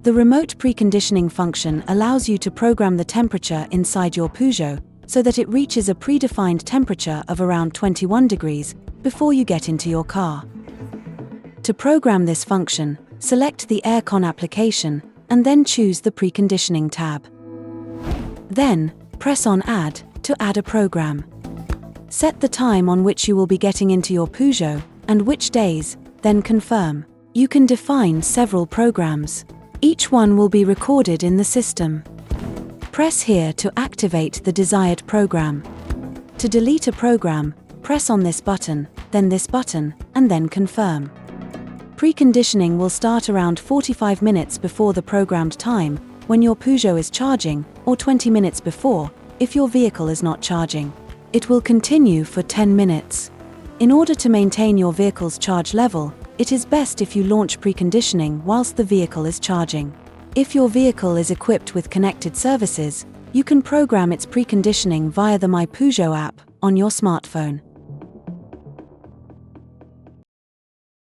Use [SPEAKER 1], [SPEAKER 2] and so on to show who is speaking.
[SPEAKER 1] The remote preconditioning function allows you to program the temperature inside your Peugeot so that it reaches a predefined temperature of around 21 degrees before you get into your car. To program this function, select the AirCon application and then choose the Preconditioning tab. Then, press on Add to add a program. Set the time on which you will be getting into your Peugeot and which days, then confirm. You can define several programs. Each one will be recorded in the system. Press here to activate the desired program. To delete a program, press on this button, then this button, and then confirm. Preconditioning will start around 45 minutes before the programmed time when your Peugeot is charging, or 20 minutes before if your vehicle is not charging. It will continue for 10 minutes. In order to maintain your vehicle's charge level, it is best if you launch preconditioning whilst the vehicle is charging. If your vehicle is equipped with connected services, you can program its preconditioning via the MyPeugeot app on your smartphone.